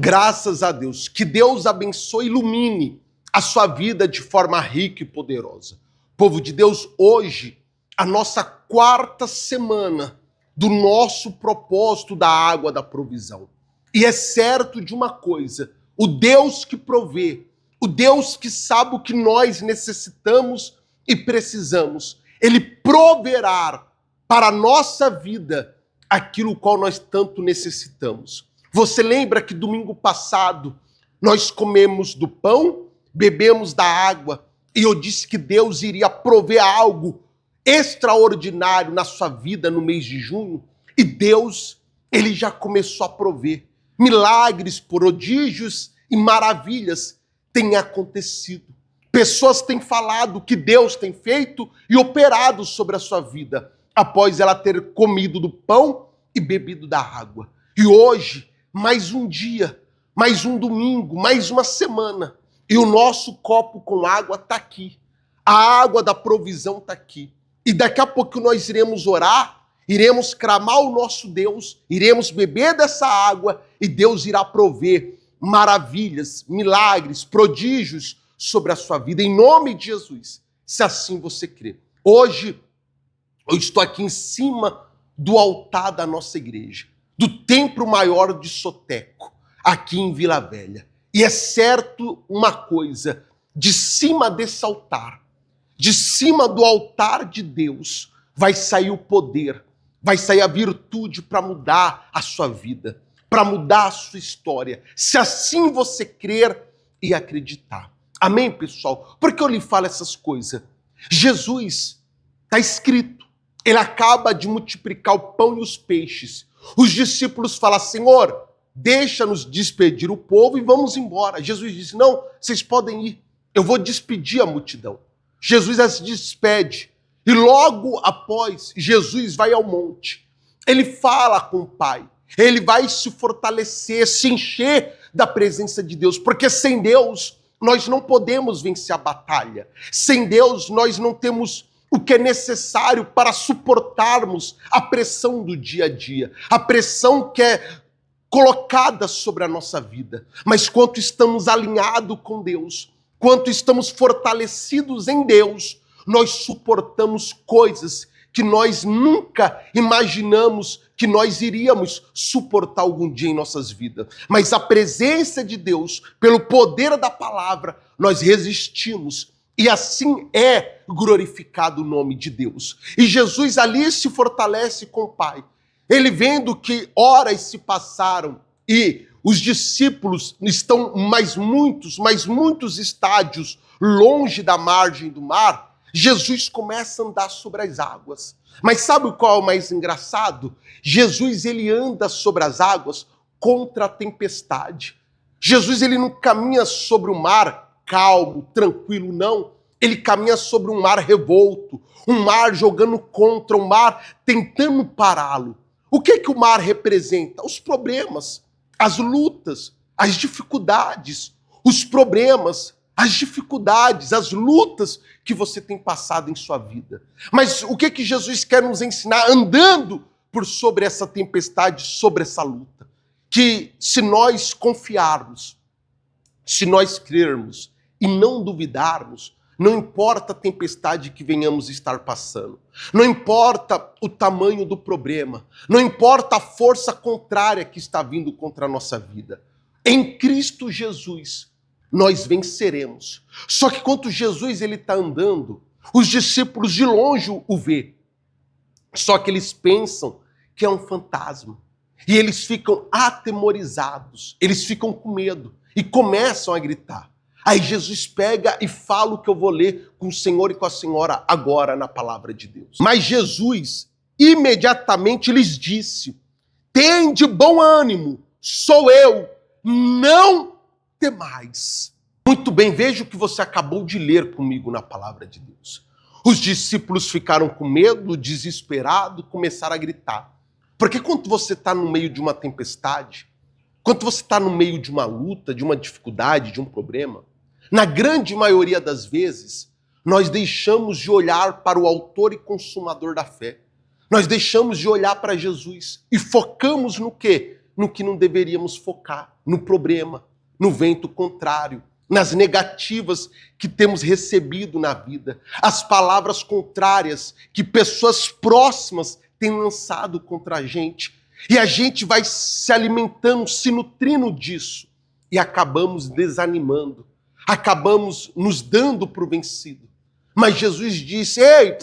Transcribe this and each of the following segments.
Graças a Deus. Que Deus abençoe e ilumine a sua vida de forma rica e poderosa. Povo de Deus, hoje, a nossa quarta semana do nosso propósito da água da provisão. E é certo de uma coisa, o Deus que provê, o Deus que sabe o que nós necessitamos e precisamos, Ele proverá para a nossa vida aquilo qual nós tanto necessitamos. Você lembra que domingo passado nós comemos do pão, bebemos da água, e eu disse que Deus iria prover algo extraordinário na sua vida no mês de junho, e Deus, Ele já começou a prover. Milagres, prodígios e maravilhas têm acontecido. Pessoas têm falado que Deus tem feito e operado sobre a sua vida, após ela ter comido do pão e bebido da água. E hoje, mais um dia, mais um domingo, mais uma semana, e o nosso copo com água está aqui. A água da provisão está aqui. E daqui a pouco nós iremos orar, iremos clamar o nosso Deus, iremos beber dessa água e Deus irá prover maravilhas, milagres, prodígios sobre a sua vida, em nome de Jesus, se assim você crê. Hoje, eu estou aqui em cima do altar da nossa igreja, do templo maior de Soteco, aqui em Vila Velha. E é certo uma coisa, de cima desse altar, de cima do altar de Deus, vai sair o poder, vai sair a virtude para mudar a sua vida, para mudar a sua história, se assim você crer e acreditar. Amém, pessoal? Por que eu lhe falo essas coisas? Jesus, está escrito, ele acaba de multiplicar o pão e os peixes. Os discípulos falam, Senhor, deixa-nos despedir o povo e vamos embora. Jesus disse, não, vocês podem ir, eu vou despedir a multidão. Jesus se despede e logo após, Jesus vai ao monte. Ele fala com o Pai, ele vai se fortalecer, se encher da presença de Deus, porque sem Deus nós não podemos vencer a batalha. Sem Deus nós não temos o que é necessário para suportarmos a pressão do dia a dia, a pressão que é colocada sobre a nossa vida. Mas quanto estamos alinhados com Deus, quanto estamos fortalecidos em Deus, nós suportamos coisas que nós nunca imaginamos que nós iríamos suportar algum dia em nossas vidas. Mas a presença de Deus, pelo poder da palavra, nós resistimos. E assim é glorificado o nome de Deus. E Jesus ali se fortalece com o Pai. Ele vendo que horas se passaram e os discípulos estão mais muitos estádios longe da margem do mar, Jesus começa a andar sobre as águas. Mas sabe qual é o mais engraçado? Jesus, ele anda sobre as águas contra a tempestade. Jesus, ele não caminha sobre o mar calmo, tranquilo, não. Ele caminha sobre um mar revolto, um mar jogando contra, um mar tentando pará-lo. O que o mar representa? Os problemas, as lutas, as dificuldades, os problemas, as dificuldades, as lutas que você tem passado em sua vida. Mas o que Jesus quer nos ensinar andando por sobre essa tempestade, sobre essa luta? Que se nós confiarmos, se nós crermos e não duvidarmos, não importa a tempestade que venhamos estar passando, não importa o tamanho do problema, não importa a força contrária que está vindo contra a nossa vida. Em Cristo Jesus, nós venceremos. Só que quando Jesus está andando, os discípulos de longe o vê. Só que eles pensam que é um fantasma. E eles ficam atemorizados, eles ficam com medo e começam a gritar. Aí Jesus pega e fala o que eu vou ler com o Senhor e com a senhora agora na palavra de Deus. Mas Jesus imediatamente lhes disse, tende bom ânimo, sou eu, não temais. Muito bem, veja o que você acabou de ler comigo na palavra de Deus. Os discípulos ficaram com medo, desesperados, começaram a gritar. Porque quando você está no meio de uma tempestade, quando você está no meio de uma luta, de uma dificuldade, de um problema, na grande maioria das vezes, nós deixamos de olhar para o autor e consumador da fé. Nós deixamos de olhar para Jesus e focamos no quê? no que não deveríamos focar, no problema, no vento contrário, nas negativas que temos recebido na vida, as palavras contrárias que pessoas próximas têm lançado contra a gente. E a gente vai se alimentando, se nutrindo disso. E acabamos desanimando, acabamos nos dando por vencido. Mas Jesus disse, ei,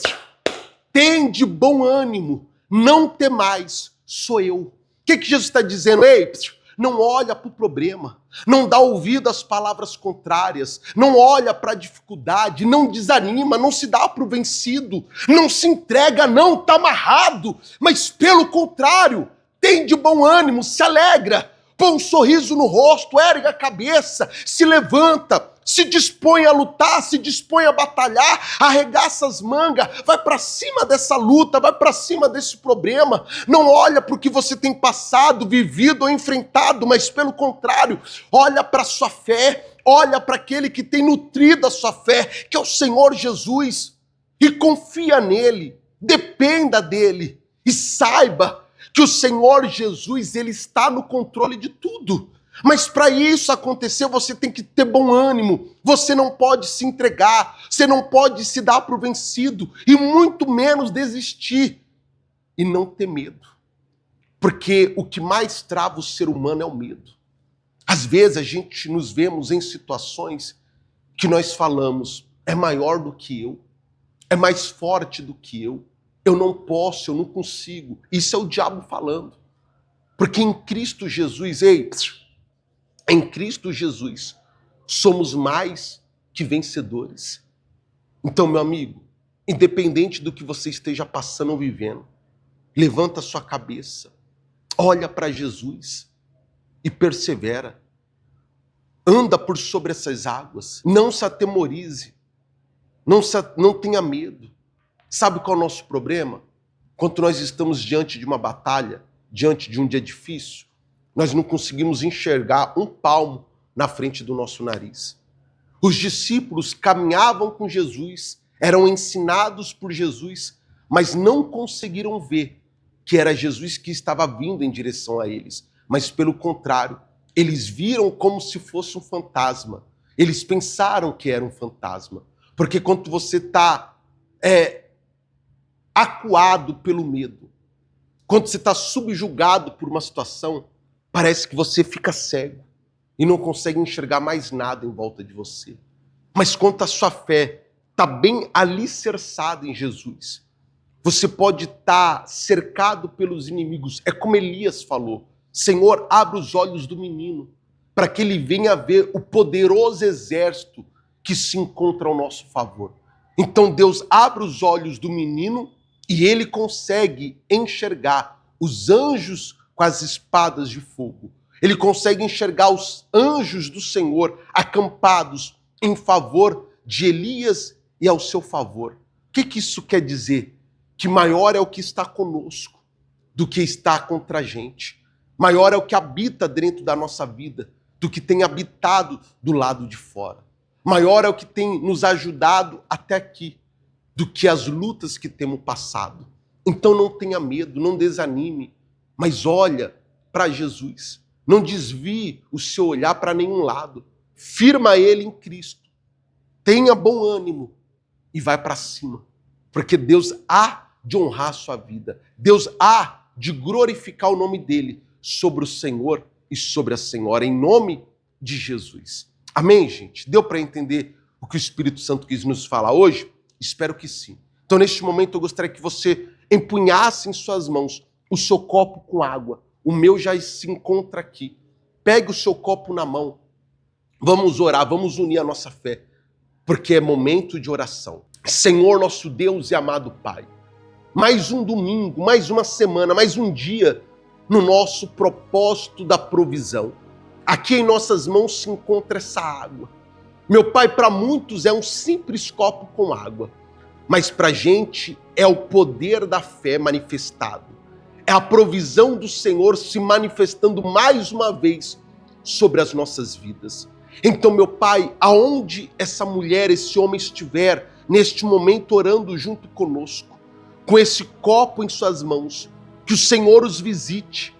tende bom ânimo, não temais, sou eu. O que Jesus está dizendo? Ei, não olha para o problema, não dá ouvido às palavras contrárias, não olha para a dificuldade, não desanima, não se dá para o vencido, não se entrega, não, está amarrado, mas pelo contrário, tem de bom ânimo, se alegra, põe um sorriso no rosto, ergue a cabeça, se levanta, se dispõe a lutar, se dispõe a batalhar, arregaça as mangas, vai para cima dessa luta, vai para cima desse problema. Não olha para o que você tem passado, vivido ou enfrentado, mas pelo contrário, olha para a sua fé, olha para aquele que tem nutrido a sua fé, que é o Senhor Jesus, e confia nele, dependa dele, e saiba que o Senhor Jesus, ele está no controle de tudo. Mas para isso acontecer, você tem que ter bom ânimo, você não pode se entregar, você não pode se dar para o vencido, e muito menos desistir, e não ter medo. Porque o que mais trava o ser humano é o medo. Às vezes a gente nos vemos em situações que nós falamos, é maior do que eu, é mais forte do que eu não posso, eu não consigo. Isso é o diabo falando. Porque em Cristo Jesus, em Cristo Jesus, somos mais que vencedores. Então, meu amigo, independente do que você esteja passando ou vivendo, levanta a sua cabeça, olha para Jesus e persevera. Anda por sobre essas águas, não se atemorize, não tenha medo. Sabe qual é o nosso problema? Quando nós estamos diante de uma batalha, diante de um dia difícil, nós não conseguimos enxergar um palmo na frente do nosso nariz. Os discípulos caminhavam com Jesus, eram ensinados por Jesus, mas não conseguiram ver que era Jesus que estava vindo em direção a eles. Mas pelo contrário, eles viram como se fosse um fantasma. Eles pensaram que era um fantasma. Porque quando você está acuado pelo medo, quando você está subjugado por uma situação, parece que você fica cego e não consegue enxergar mais nada em volta de você. Mas quando a sua fé está bem alicerçada em Jesus, você pode estar cercado pelos inimigos. É como Elias falou, Senhor, abre os olhos do menino, para que ele venha ver o poderoso exército que se encontra ao nosso favor. Então Deus abre os olhos do menino e ele consegue enxergar os anjos com as espadas de fogo. Ele consegue enxergar os anjos do Senhor acampados em favor de Elias e ao seu favor. O que isso quer dizer? Que maior é o que está conosco do que está contra a gente. Maior é o que habita dentro da nossa vida do que tem habitado do lado de fora. Maior é o que tem nos ajudado até aqui do que as lutas que temos passado. Então não tenha medo, não desanime, mas olha para Jesus. Não desvie o seu olhar para nenhum lado. Firma ele em Cristo. Tenha bom ânimo e vai para cima. Porque Deus há de honrar a sua vida. Deus há de glorificar o nome dele sobre o Senhor e sobre a Senhora, em nome de Jesus. Amém, gente? Deu para entender o que o Espírito Santo quis nos falar hoje? Espero que sim. Então, neste momento, eu gostaria que você empunhasse em suas mãos o seu copo com água. O meu já se encontra aqui. Pegue o seu copo na mão. Vamos orar, vamos unir a nossa fé, porque é momento de oração. Senhor, nosso Deus e amado Pai, mais um domingo, mais uma semana, mais um dia no nosso propósito da provisão. Aqui em nossas mãos se encontra essa água. Meu Pai, para muitos é um simples copo com água, mas para a gente é o poder da fé manifestado. É a provisão do Senhor se manifestando mais uma vez sobre as nossas vidas. Então, meu Pai, aonde essa mulher, esse homem estiver, neste momento orando junto conosco, com esse copo em suas mãos, que o Senhor os visite,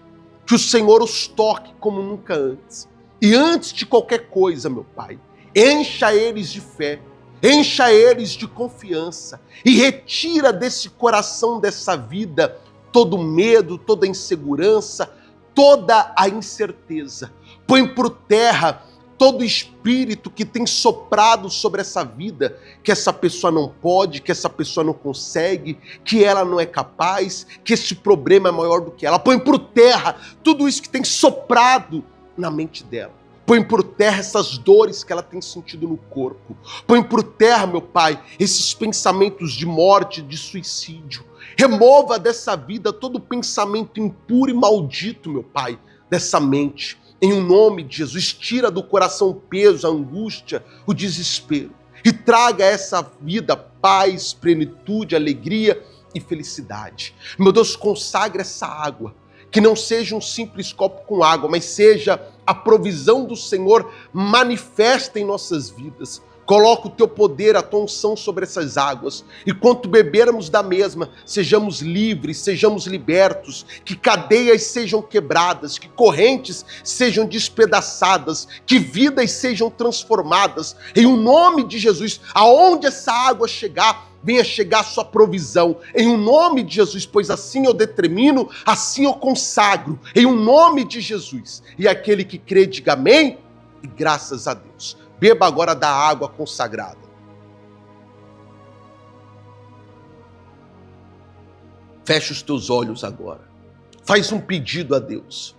Que o Senhor os toque como nunca antes. E antes de qualquer coisa, meu Pai, encha eles de fé, encha eles de confiança e retira desse coração, dessa vida, todo medo, toda insegurança, toda a incerteza. Põe por terra todo espírito que tem soprado sobre essa vida, que essa pessoa não pode, que essa pessoa não consegue, que ela não é capaz, que esse problema é maior do que ela. Põe por terra tudo isso que tem soprado na mente dela. Põe por terra essas dores que ela tem sentido no corpo. Põe por terra, meu Pai, esses pensamentos de morte, de suicídio. Remova dessa vida todo pensamento impuro e maldito, meu Pai, dessa mente. Em um nome de Jesus, tira do coração o peso, a angústia, o desespero. E traga a essa vida paz, plenitude, alegria e felicidade. Meu Deus, consagra essa água. Que não seja um simples copo com água, mas seja a provisão do Senhor manifesta em nossas vidas. Coloca o teu poder, a tua unção sobre essas águas. E quanto bebermos da mesma, sejamos livres, sejamos libertos, que cadeias sejam quebradas, que correntes sejam despedaçadas, que vidas sejam transformadas. Em o nome de Jesus, aonde essa água chegar, venha chegar a sua provisão, em um nome de Jesus, pois assim eu determino, assim eu consagro, em um nome de Jesus. E aquele que crê, diga amém, e graças a Deus. Beba agora da água consagrada. Feche os teus olhos agora. Faz um pedido a Deus.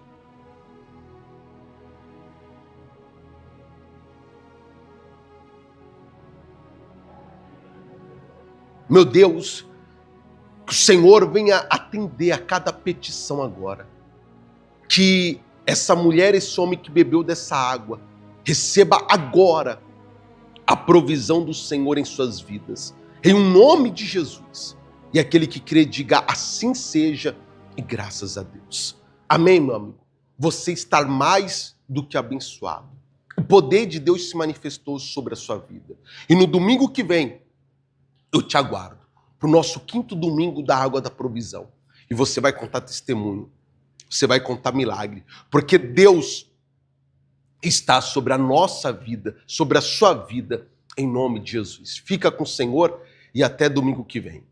Meu Deus, que o Senhor venha atender a cada petição agora. Que essa mulher, esse homem que bebeu dessa água, receba agora a provisão do Senhor em suas vidas. Em um nome de Jesus. E aquele que crê, diga assim seja e graças a Deus. Amém, meu amigo? Você está mais do que abençoado. O poder de Deus se manifestou sobre a sua vida. E no domingo que vem, eu te aguardo para o nosso 5º domingo da Água da Provisão. E você vai contar testemunho, você vai contar milagre, porque Deus está sobre a nossa vida, sobre a sua vida, em nome de Jesus. Fica com o Senhor e até domingo que vem.